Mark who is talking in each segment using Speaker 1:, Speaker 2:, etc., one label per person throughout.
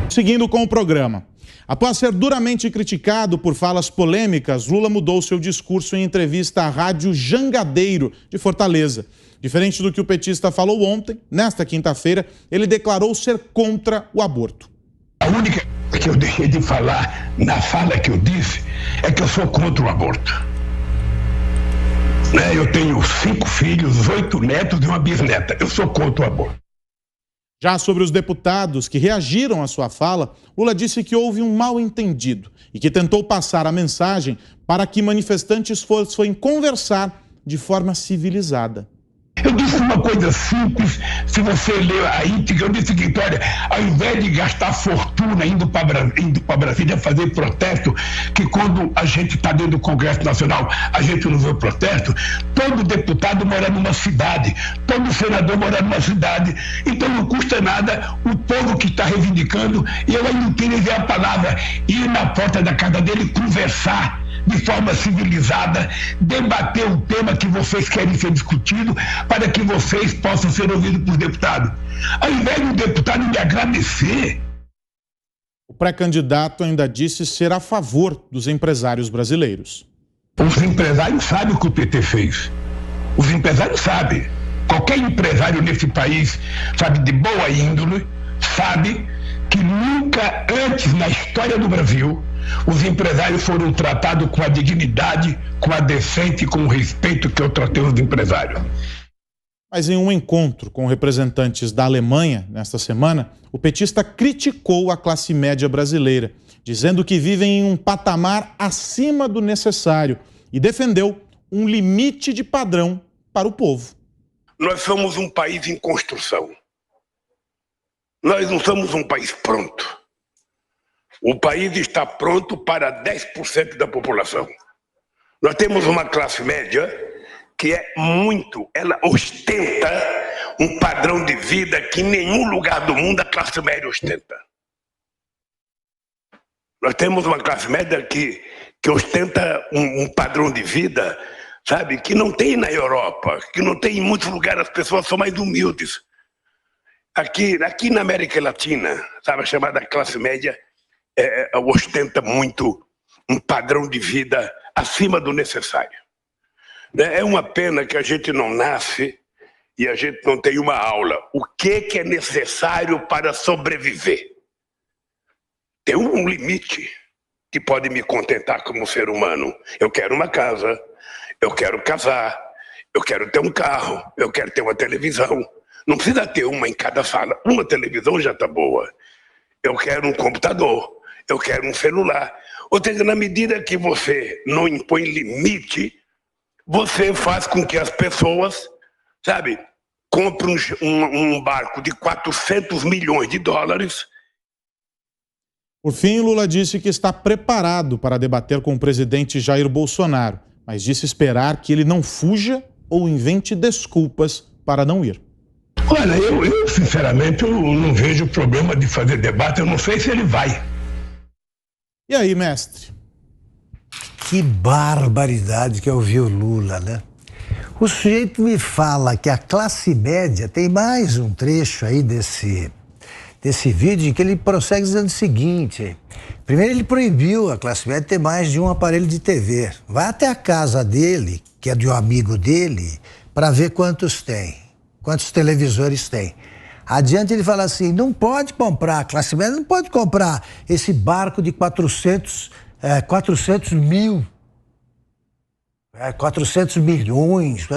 Speaker 1: Seguindo com o programa. Após ser duramente criticado por falas polêmicas, Lula mudou seu discurso em entrevista à Rádio Jangadeiro, de Fortaleza. Diferente do que o petista falou ontem, nesta quinta-feira, ele declarou ser contra o aborto.
Speaker 2: A única coisa que eu deixei de falar na fala que eu disse é que eu sou contra o aborto. Eu tenho 5 filhos, 8 netos e uma bisneta. Eu sou contra o aborto.
Speaker 1: Já sobre os deputados que reagiram à sua fala, Lula disse que houve um mal-entendido e que tentou passar a mensagem para que manifestantes fossem conversar de forma civilizada.
Speaker 2: Eu disse uma coisa simples, se você ler a íntegra, eu disse o seguinte: olha, ao invés de gastar fortuna indo para Brasília fazer protesto, que quando a gente está dentro do Congresso Nacional, a gente não vê o protesto, todo deputado mora numa cidade, todo senador mora numa cidade, então não custa nada o povo que está reivindicando, e eu ainda utilizei a palavra, ir na porta da casa dele conversar de forma civilizada, debater o tema que vocês querem ser discutido, para que vocês possam ser ouvidos por deputado. Ao invés do deputado me agradecer.
Speaker 1: O pré-candidato ainda disse ser a favor dos empresários brasileiros.
Speaker 2: Os empresários sabem o que o PT fez. Os empresários sabem. Qualquer empresário nesse país, sabe, de boa índole, sabe que nunca antes na história do Brasil os empresários foram tratados com a dignidade, com a decência e com o respeito que eu tratei os empresários.
Speaker 1: Mas em um encontro com representantes da Alemanha, nesta semana, o petista criticou a classe média brasileira, dizendo que vivem em um patamar acima do necessário e defendeu um limite de padrão para o povo.
Speaker 2: Nós somos um país em construção. Nós não somos um país pronto. O país está pronto para 10% da população. Nós temos uma classe média que ela ostenta um padrão de vida que em nenhum lugar do mundo a classe média ostenta. Nós temos uma classe média que ostenta um padrão de vida, sabe, que não tem na Europa, que não tem em muitos lugares, as pessoas são mais humildes. Aqui na América Latina, sabe, a chamada classe média, ostenta muito um padrão de vida acima do necessário. É uma pena que a gente não nasce e a gente não tem uma aula. O que é necessário para sobreviver? Tem um limite que pode me contentar como ser humano. Eu quero uma casa, eu quero casar, eu quero ter um carro, eu quero ter uma televisão. Não precisa ter uma em cada sala. Uma televisão já está boa. Eu quero um computador. Eu quero um celular. Ou seja, na medida que você não impõe limite, você faz com que as pessoas, sabe, comprem um barco de 400 milhões de dólares.
Speaker 1: Por fim, Lula disse que está preparado para debater com o presidente Jair Bolsonaro, mas disse esperar que ele não fuja ou invente desculpas para não ir.
Speaker 2: Olha, eu sinceramente eu não vejo problema de fazer debate, eu não sei se ele vai.
Speaker 1: E aí, mestre?
Speaker 3: Que barbaridade que é ouvir o Lula, né? O sujeito me fala que a classe média, tem mais um trecho aí desse vídeo em que ele prossegue dizendo o seguinte: primeiro ele proibiu a classe média ter mais de um aparelho de TV. Vai até a casa dele, que é de um amigo dele, para ver quantos televisores tem. Adiante ele fala assim, não pode comprar, a classe média não pode comprar esse barco de 400 milhões,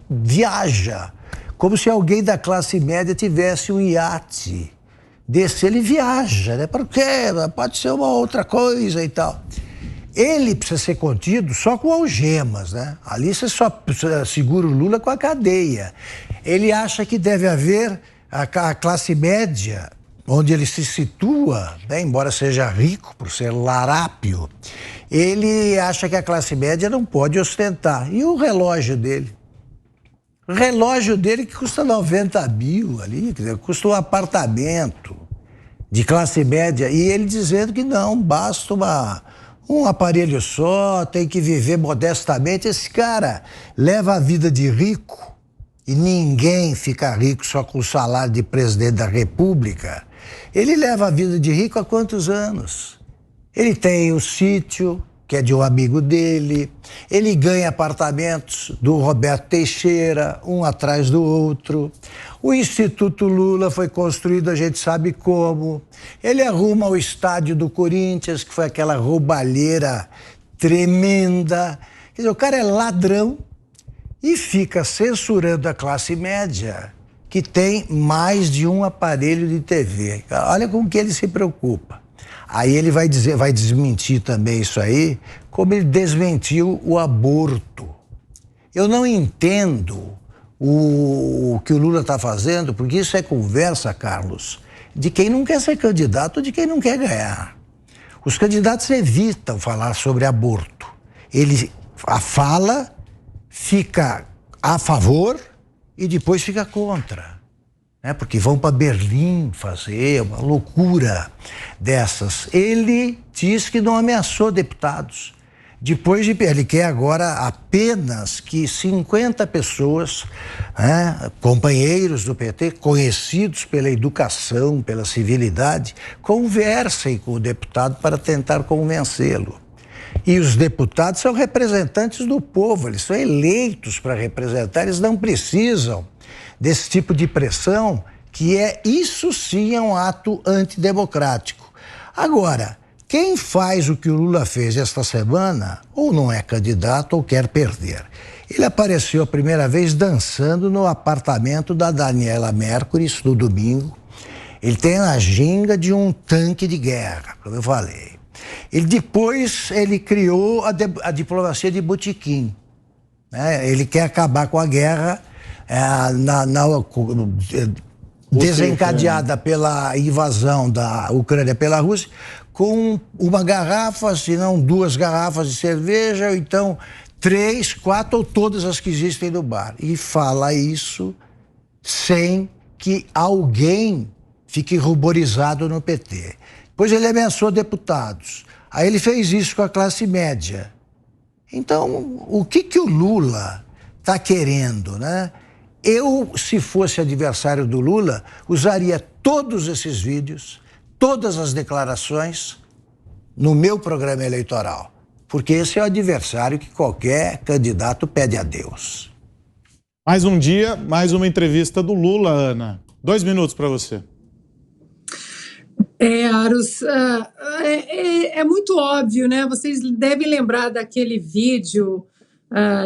Speaker 3: viaja, como se alguém da classe média tivesse um iate desse, ele viaja, né? Por quê? Pode ser uma outra coisa e tal. Ele precisa ser contido só com algemas, né? Ali você só segura o Lula com a cadeia. Ele acha que deve haver a classe média, onde ele se situa, né, embora seja rico por ser larápio, ele acha que a classe média não pode ostentar. E o relógio dele? O relógio dele que custa 90 mil ali, quer dizer, custa um apartamento. de classe média, e ele dizendo que não, basta um aparelho só, tem que viver modestamente. Esse cara leva a vida de rico, e ninguém fica rico só com o salário de presidente da República. Ele leva a vida de rico há quantos anos? Ele tem o sítio, que é de um amigo dele, ele ganha apartamentos do Roberto Teixeira, um atrás do outro. O Instituto Lula foi construído, a gente sabe como. Ele arruma o estádio do Corinthians, que foi aquela roubalheira tremenda. Quer dizer, o cara é ladrão e fica censurando a classe média, que tem mais de um aparelho de TV. Olha com que ele se preocupa. Aí ele vai desmentir também isso aí, como ele desmentiu o aborto. Eu não entendo o que o Lula está fazendo, porque isso é conversa, Carlos, de quem não quer ser candidato ou de quem não quer ganhar. Os candidatos evitam falar sobre aborto. A fala fica a favor e depois fica contra. Porque vão para Berlim fazer uma loucura dessas. Ele diz que não ameaçou deputados. Depois ele quer agora apenas que 50 pessoas, companheiros do PT, conhecidos pela educação, pela civilidade, conversem com o deputado para tentar convencê-lo. E os deputados são representantes do povo, eles são eleitos para representar, eles não precisam desse tipo de pressão, que isso sim é um ato antidemocrático. Agora, quem faz o que o Lula fez esta semana, ou não é candidato ou quer perder. Ele apareceu a primeira vez dançando no apartamento da Daniela Mercury, isso no domingo. Ele tem a ginga de um tanque de guerra, como eu falei. Depois ele criou a diplomacia de botequim. Ele quer acabar com a guerra desencadeada pela invasão da Ucrânia pela Rússia, com uma garrafa, se não 2 garrafas de cerveja, ou então 3, 4 ou todas as que existem no bar. E fala isso sem que alguém fique ruborizado no PT. Depois ele ameaçou deputados. Aí ele fez isso com a classe média. Então, o que o Lula está querendo, né? Eu, se fosse adversário do Lula, usaria todos esses vídeos, todas as declarações no meu programa eleitoral. Porque esse é o adversário que qualquer candidato pede a Deus.
Speaker 1: Mais um dia, mais uma entrevista do Lula, Ana. 2 minutos para você.
Speaker 4: Aros, é muito óbvio, né? Vocês devem lembrar daquele vídeo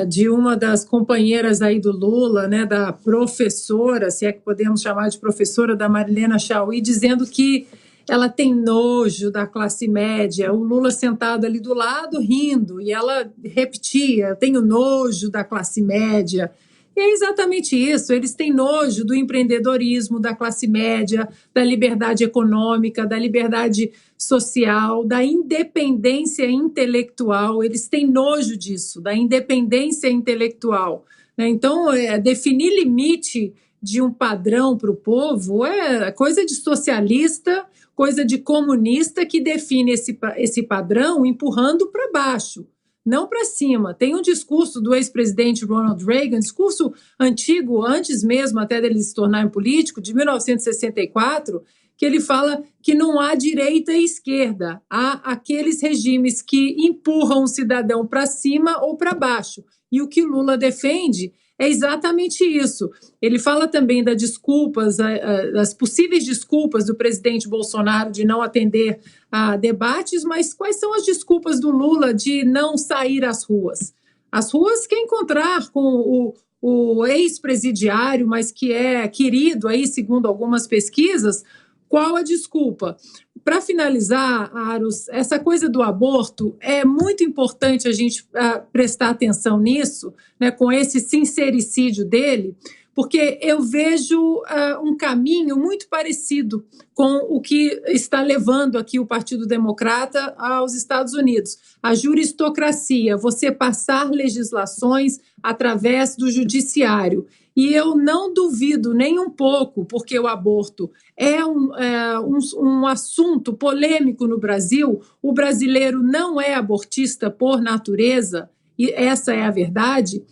Speaker 4: de uma das companheiras aí do Lula, né? Da professora, se é que podemos chamar de professora, da Marilena Chaui, dizendo que ela tem nojo da classe média, o Lula sentado ali do lado rindo, e ela repetia, eu tenho nojo da classe média. E é exatamente isso, eles têm nojo do empreendedorismo, da classe média, da liberdade econômica, da liberdade social, da independência intelectual, eles têm nojo disso, da independência intelectual. Então, definir limite de um padrão para o povo é coisa de socialista, coisa de comunista que define esse padrão empurrando para baixo, não para cima. Tem um discurso do ex-presidente Ronald Reagan, discurso antigo, antes mesmo até dele se tornar político, de 1964, que ele fala que não há direita e esquerda, há aqueles regimes que empurram o cidadão para cima ou para baixo. E o que Lula defende é exatamente isso. Ele fala também das desculpas, das possíveis desculpas do presidente Bolsonaro de não atender a debates, mas quais são as desculpas do Lula de não sair às ruas? As ruas quer encontrar com o ex-presidiário, mas que é querido aí, segundo algumas pesquisas. Qual a desculpa? Para finalizar, Aros, essa coisa do aborto, é muito importante a gente prestar atenção nisso, né, com esse sincericídio dele, porque eu vejo um caminho muito parecido com o que está levando aqui o Partido Democrata aos Estados Unidos. A juristocracia, você passar legislações através do judiciário. E eu não duvido nem um pouco, porque o aborto é um assunto polêmico no Brasil. O brasileiro não é abortista por natureza, e essa é a verdade.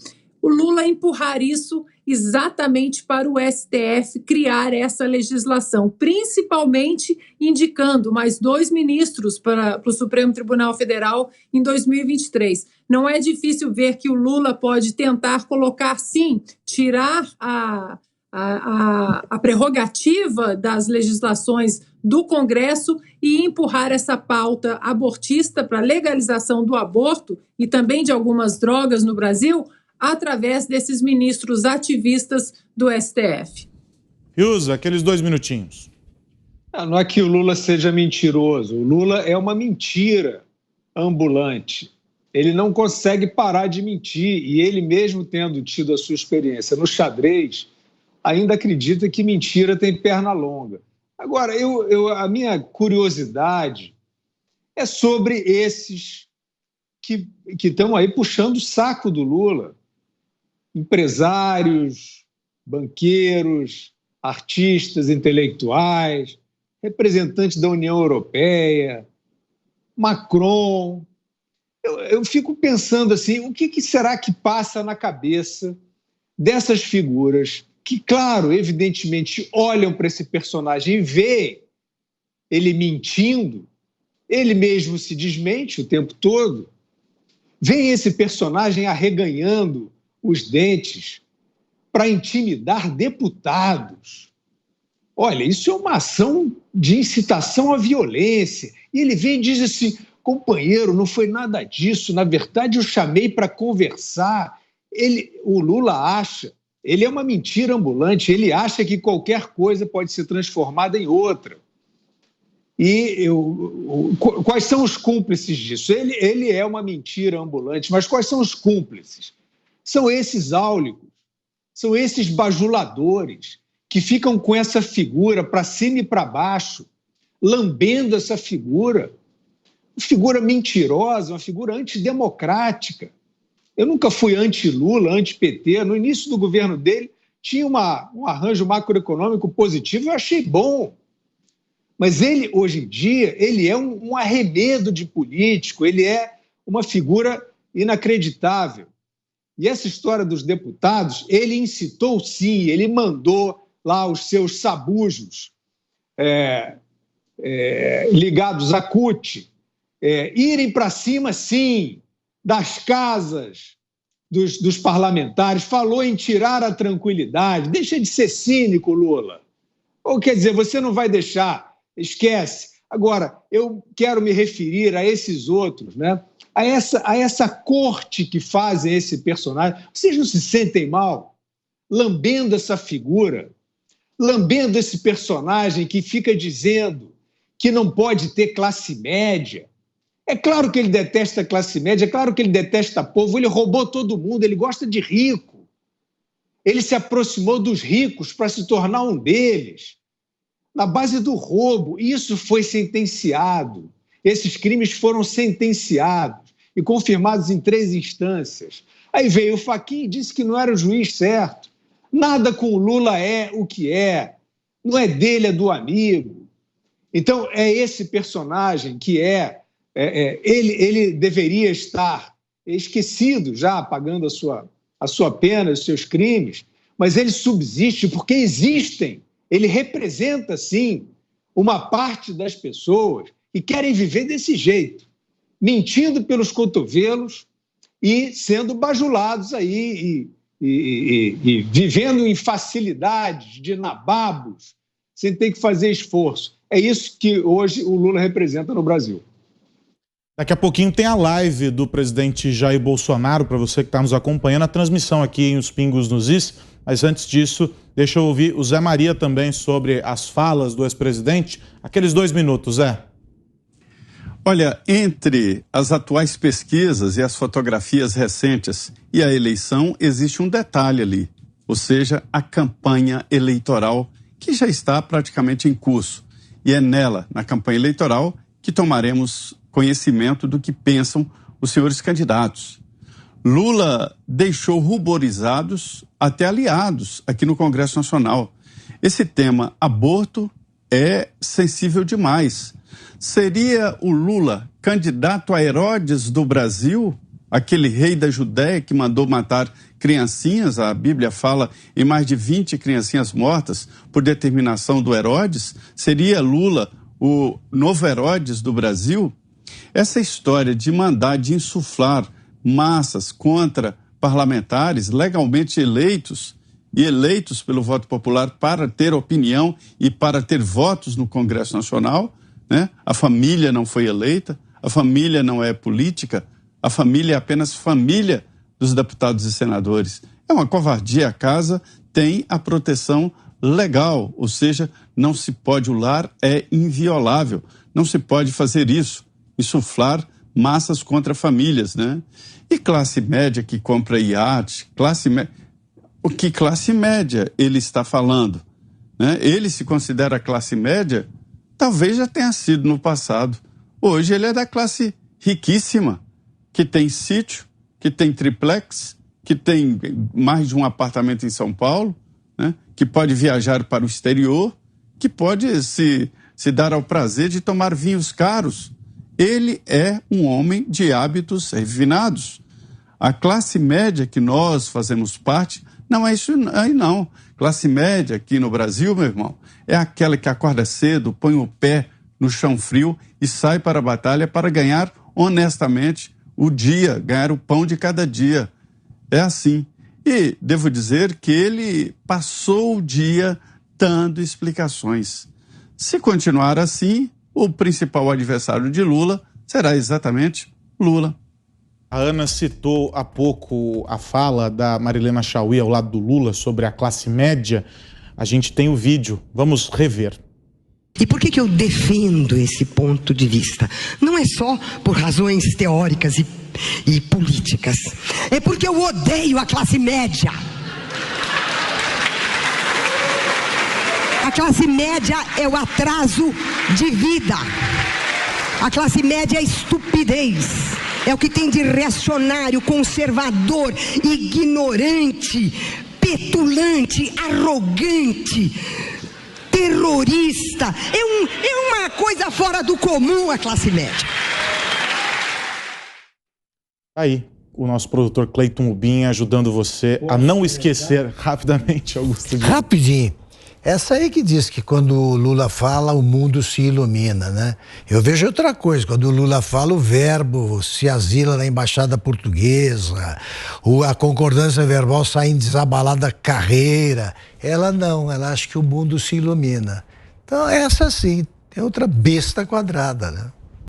Speaker 4: O Lula empurrar isso exatamente para o STF criar essa legislação, principalmente indicando mais 2 ministros para o Supremo Tribunal Federal em 2023. Não é difícil ver que o Lula pode tentar colocar, sim, tirar a prerrogativa das legislações do Congresso e empurrar essa pauta abortista para a legalização do aborto e também de algumas drogas no Brasil através desses ministros ativistas do STF.
Speaker 1: Fiuza, aqueles 2 minutinhos.
Speaker 5: Não é que o Lula seja mentiroso. O Lula é uma mentira ambulante. Ele não consegue parar de mentir e ele mesmo tendo tido a sua experiência no xadrez, ainda acredita que mentira tem perna longa. Agora, a minha curiosidade é sobre esses que estão aí puxando o saco do Lula. Empresários, banqueiros, artistas, intelectuais, representantes da União Europeia, Macron. Eu fico pensando assim, o que será que passa na cabeça dessas figuras que, claro, evidentemente, olham para esse personagem e veem ele mentindo, ele mesmo se desmente o tempo todo, veem esse personagem arreganhando os dentes para intimidar deputados. Olha, isso é uma ação de incitação à violência. E ele vem e diz assim, companheiro, não foi nada disso, na verdade eu chamei para conversar. O Lula acha, ele é uma mentira ambulante, ele acha que qualquer coisa pode ser transformada em outra. E quais são os cúmplices disso? Ele é uma mentira ambulante, mas quais são os cúmplices? São esses áulicos, são esses bajuladores que ficam com essa figura para cima e para baixo, lambendo essa figura. Uma figura mentirosa, uma figura antidemocrática. Eu nunca fui anti-Lula, anti-PT. No início do governo dele, tinha um arranjo macroeconômico positivo, eu achei bom. Mas ele, hoje em dia, ele é um arremedo de político, ele é uma figura inacreditável. E essa história dos deputados, ele incitou sim, ele mandou lá os seus sabujos ligados à CUT irem para cima, sim, das casas dos parlamentares, falou em tirar a tranquilidade. Deixa de ser cínico, Lula. Ou quer dizer, você não vai deixar, esquece. Agora, eu quero me referir a esses outros, né? A essa corte que fazem esse personagem. Vocês não se sentem mal lambendo essa figura, lambendo esse personagem que fica dizendo que não pode ter classe média? É claro que ele detesta a classe média, é claro que ele detesta povo, ele roubou todo mundo, ele gosta de rico. Ele se aproximou dos ricos para se tornar um deles, na base do roubo. Isso foi sentenciado. Esses crimes foram sentenciados e confirmados em 3 instâncias. Aí veio o Fachin e disse que não era o juiz certo. Nada com o Lula é o que é. Não é dele, é do amigo. Então, é esse personagem que ele deveria estar esquecido já, pagando a sua pena, os seus crimes, mas ele subsiste porque existem. Ele representa, sim, uma parte das pessoas que querem viver desse jeito, mentindo pelos cotovelos e sendo bajulados aí e vivendo em facilidades de nababos, sem ter que fazer esforço. É isso que hoje o Lula representa no Brasil.
Speaker 1: Daqui a pouquinho tem a live do presidente Jair Bolsonaro, para você que está nos acompanhando, a transmissão aqui em Os Pingos nos Is. Mas antes disso, deixa eu ouvir o Zé Maria também sobre as falas do ex-presidente. Aqueles 2 minutos, Zé.
Speaker 6: Olha, entre as atuais pesquisas e as fotografias recentes e a eleição, existe um detalhe ali, ou seja, a campanha eleitoral que já está praticamente em curso. E é nela, na campanha eleitoral, que tomaremos conhecimento do que pensam os senhores candidatos. Lula deixou ruborizados até aliados aqui no Congresso Nacional. Esse tema aborto é sensível demais. Seria o Lula candidato a Herodes do Brasil, aquele rei da Judéia que mandou matar criancinhas? A Bíblia fala em mais de 20 criancinhas mortas por determinação do Herodes. Seria Lula o novo Herodes do Brasil? Essa história de mandar, de insuflar massas contra parlamentares legalmente eleitos e eleitos pelo voto popular para ter opinião e para ter votos no Congresso Nacional, né? A família não foi eleita, a família não é política, a família é apenas família dos deputados e senadores. É uma covardia. A casa tem a proteção legal, ou seja, não se pode, o lar é inviolável, não se pode fazer isso, insuflar massas contra famílias, né? E classe média que compra iate, o que classe média ele está falando, né? Ele se considera classe média? Talvez já tenha sido no passado. Hoje ele é da classe riquíssima, que tem sítio, que tem triplex, que tem mais de um apartamento em São Paulo, né? Que pode viajar para o exterior, que pode se dar ao prazer de tomar vinhos caros. Ele é um homem de hábitos refinados. A classe média que nós fazemos parte não é isso aí não. Classe média aqui no Brasil, meu irmão, é aquela que acorda cedo, põe o pé no chão frio e sai para a batalha para ganhar honestamente o dia, ganhar o pão de cada dia. É assim. E devo dizer que ele passou o dia dando explicações. Se continuar assim, o principal adversário de Lula será exatamente Lula.
Speaker 1: A Ana citou há pouco a fala da Marilena Chaui ao lado do Lula sobre a classe média. A gente tem o vídeo, vamos rever.
Speaker 7: E por que eu defendo esse ponto de vista? Não é só por razões teóricas e políticas. É porque eu odeio a classe média. A classe média é o atraso de vida. A classe média é a estupidez. É o que tem de reacionário, conservador, ignorante, petulante, arrogante, terrorista. É uma coisa fora do comum a classe média.
Speaker 1: Aí, o nosso produtor Cleiton Ubin ajudando você a não esquecer rapidamente, Augusto Dias.
Speaker 3: Rapidinho. Essa aí que diz que quando o Lula fala, o mundo se ilumina, né? Eu vejo outra coisa, quando o Lula fala, o verbo se asila na embaixada portuguesa, a concordância verbal sai em desabalada carreira. Ela não, ela acha que o mundo se ilumina. Então essa sim, é outra besta quadrada, né?